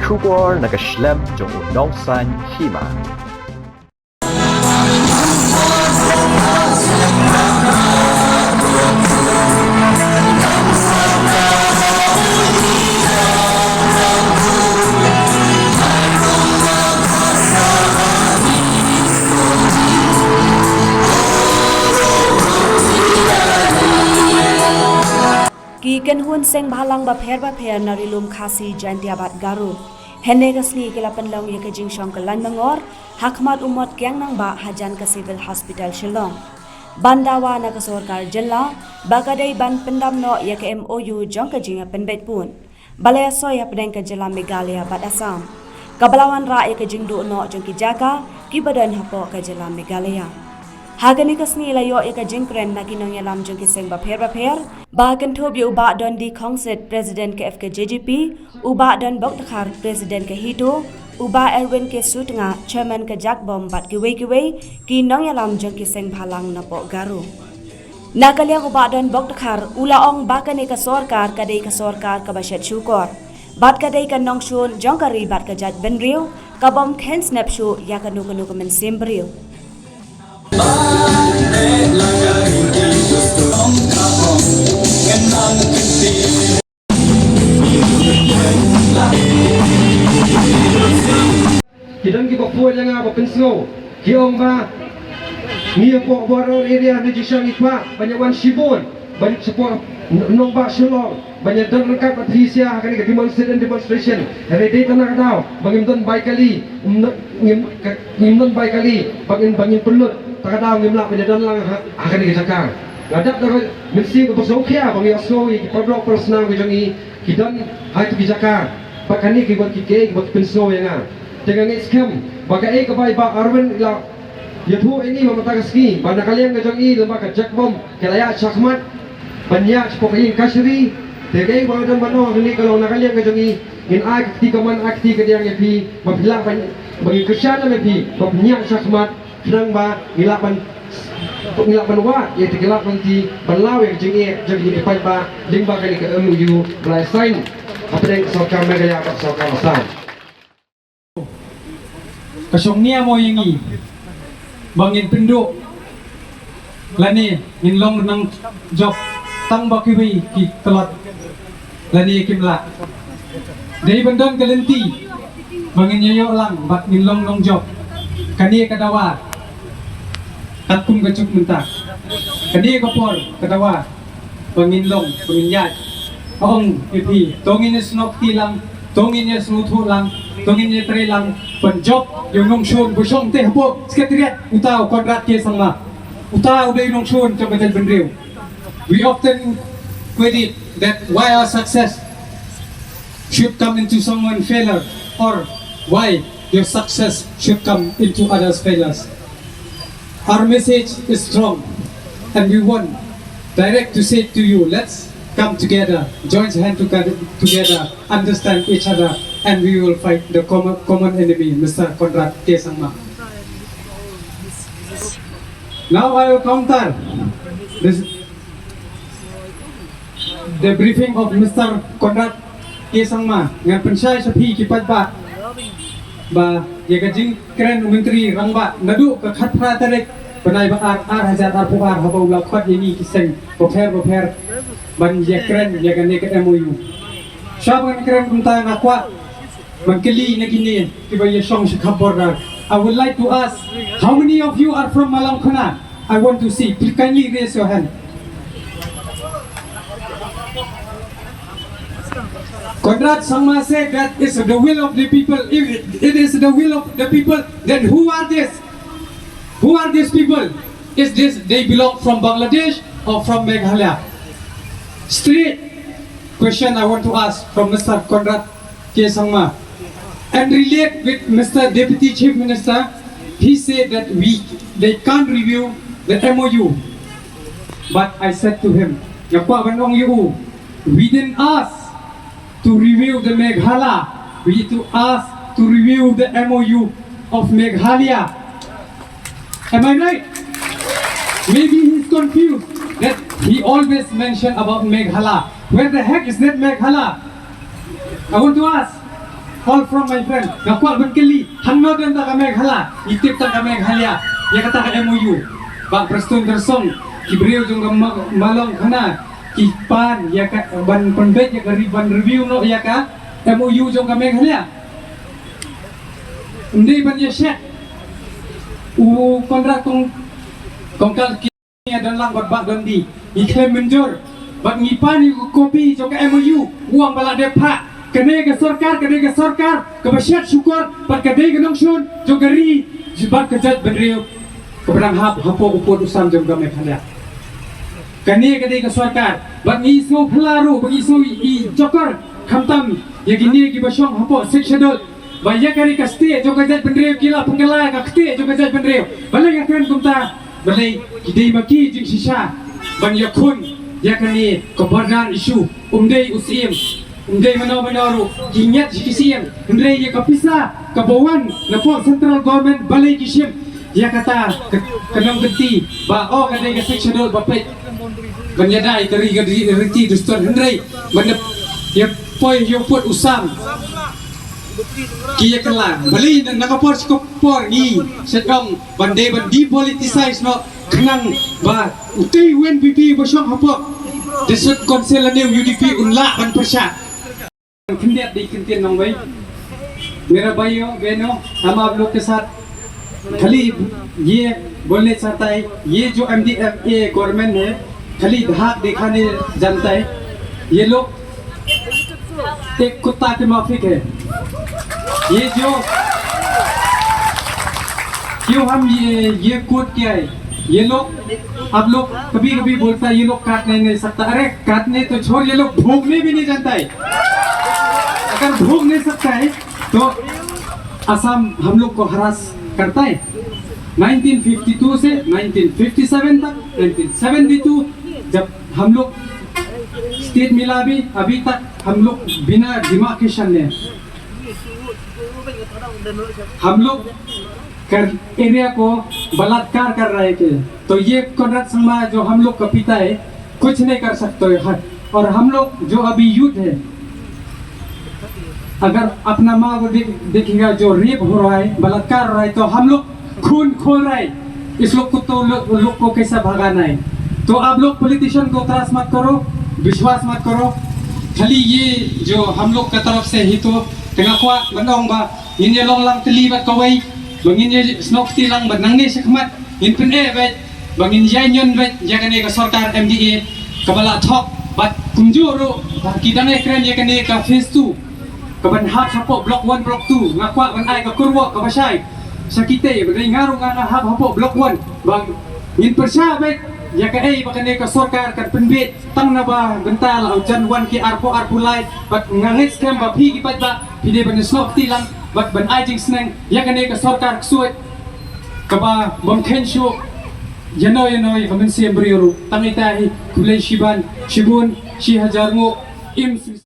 Soskular nagaslem jong unongsan Hima. Kiken hun seng balang bapher narilum khasi jantiabat garu. Hene kasni kila Pynlong ye kajing shong kelan mangor hakmat umot kyang nang ba hajan ke civil hospital Shillong. Dawa na ke sorkar jilla bakadai ban Pyndam no ye ke MOU jong kajing Pynbeit pun. Balaya so ya pedeng ke jilla Meghalaya bat Assam. Kabalawan ra ye kajing do no jong ki jaga ki badan hapo ke jilla Meghalaya. Hagani kasni layo ye kajing kren na Jingïalang jong ki seng bapher Bahagian thob ye uba don di kongset Presiden ke FK JGP, uba don bok takhar Presiden ke Hito, uba Erwin ke Sutnga, Chairman ke Jakbom bat kiwei ki Jingïalang jong ki seng bhalang na po garu. Nakaliang uba don bok takhar ulaong bakane ke sorkar kadai ke sorkar ke basyat syukor. Bat kadai ke nongshun jong kari bat ke jat benriu, kabom ken snapshoot ya kanu kemen sembriu. Kita ngi bapua jangan apa penslo. Kiong ba ni po boro area di jisang ipa banyak wan sibun banyak support nong ba Shillong banyak dan lengkap patrisia akan demonstration hari day tanah tau bangin baik kali ngim baik kali bangin pelut tak tahu ngim lak banyak dan lang akan dijakar ngadap dah mesti ke pasokya bangin aso i produk personal kejangi kidan hai tu dijakar pakani ki buat kike buat penslo yang jangan scam bagai kebai ba Arwen la yathu ini mamataski pada kalian kejangi lembaga jakbom kelaya chakmat banyak sepokai kasri tegai badan bano ini kalau nak kalian kejangi in akti kaman akti kediang yapi mabila bagi kesyana yapi banyak chakmat sedang ba ngilapan wa ya tegilap nanti balaw yang jadi pai ba limba kali ke MOU belai sign apa yang sokar megaya apa sokar masam kasongnia mo yangi bangin penduk lani Pynlong nang job tang bakiwi ki kelat lani kimla dari bandon kelenti bangin Jingïalang bat Pynlong nong job kani kadawa takum kacuk mentah kani kapor kadawa bangin long bangin yat ong ipi tongin snok tilang tongin snutu lang tongin tre lang penjob yung nong shun busong teh po sekretariat utaw kodrat ke sama utaw day nong shun kapital benriu. We often credit that why our success should come into someone failure or why your success should come into others failures. Our message is strong and we want direct to say to you, let's come together, join hands together, understand each other, and we will fight the common enemy, Mr. Konrad Kesangma. Now I will counter the briefing of Mr. Konrad Kesangma. Ngan pensay sa pi kipat ba ya kajing keren menteri rangba nadu ke khat pra tarik panai ba ar hajar ar puar habaw la khat ini kiseng boper ban ya keren ya kan ke MOU shaban keren kunta nakwa mangkeli na gini kiba ya song shikhabor na. I would like to ask how many of you are from Malangkhana? I want to see, please kindly raise your hand. Konrad Sangma said that is the will of the people. If it is the will of the people, then who are this? Who are these people? Is this they belong from Bangladesh or from Meghalaya? Straight question I want to ask from Mr. Konrad Kesangma and relate with Mr. Deputy Chief Minister. He said that they can't review the MOU, but I said to him, we didn't ask to review the Meghalaya, we need to ask to review the MOU of Meghalaya. Am I right? Maybe he's confused that he always mentioned about Meghalaya. Where the heck is that Meghalaya? I want to ask, all from my friend ngakuat berkeli hanno dan tak kami khala itip tak kami khalia ya kata MOU bak prestun tersong kibriu jung malong khana ki pan ya ka ban Pynbeit ya ban review no ya ka MOU jung kami khalia ndi ban ya syek u kontrak kongkal ki dan lang bak dan di iklaim menjur bak ngipan kopi jung MOU uang bala depa kene ke sarkar ke masyarakat syukur pat kene ke nongsun jogari jibat kejat benriu keberang hapo upod usam jom game khalia kene ke sarkar bat ngi so phalaru bagi so I jokor khamtam ya gini ki basyong hapo sekshadol baya kari kaste jogajat benriu kila pengelai ka kte jogajat benriu balai kan kumta balai kidai maki jing sisa ban yakun ya kani keberadaan isu umdei usim Hindi manaru ingat kisiem hindi ya kapisa kabawan na po central government balay kisim ya kata kanang genti ba o kada ka sectional bapet banyadai kari riti duston hindi manap ya poy yo pot usam kiya kala balay nakapor skopor ni setong bande ban depoliticize no kanang ba uti wen pp basyong hapo desut konsel new UDP unla ban persya खिंडिया देखते नंग भाई मेरा भाइयों बहनों हम आप लोग के साथ खाली ये बोलने चाहता है ये जो MDFA गवर्नमेंट है खाली धाक दिखाने जानता है ये लोग एक कुत्ता के माफिक है ये जो क्यों हम ये कोट किया है ये लोग आप लोग कभी कभी बोलता है ये लोग काटने नहीं सकता अरे काटने तो छोड़ ये लोग भोगने भी नहीं जानता है अगर भोग नहीं सकता है तो असम हम लोग को हरास करता है 1952 से 1957 तक 1972 जब हम लोग स्टेट मिला अभी तक हम लोग बिना डिमार्केशन है हम लोग एरिया को बलात्कार कर रहे थे तो ये कॉन्ट्रैक्ट समाज जो हम लोग का पिता है कुछ नहीं कर सकते और हम लोग जो अभी यूथ है अगर अपना माँ को देखेगा जो रेप हो रहा है बलात्कार हो रहा है तो हम लोग खून खोल रहे हैं इस लोग को तो लोग को कैसा भगाना है तो आप लोग पॉलिटिशियन को त्रास मत करो विश्वास मत करो खाली ये जो हम लोग का तरफ से ही तो tengakwa bandong ba nginye long lang telibat kawai banginye snokti lang banang ni sekmat in pene bet bangin janyon bet yakane ka sarkar MDA kabala thok bat kumjuru kidang ekran yakane ka phase 2 kaban hap sapo block 1 block 2 ngakwa ban ai ka kurwa ka basay sakite badai ngaru ngana hap hapo block 1 bang ngin persya bet yaka ai bakane ka sarkar kan Pynbeit tang na ba bental au jan 1 ki arpo lai bat ngangit scam ba phi ki pat ba pide ban snokti lang bat ban ai jing sneng yakane ka sarkar ksuit kaba bom khenshu Yanoy kamen siyempre tangitahi kulay shibun 6,000 mo im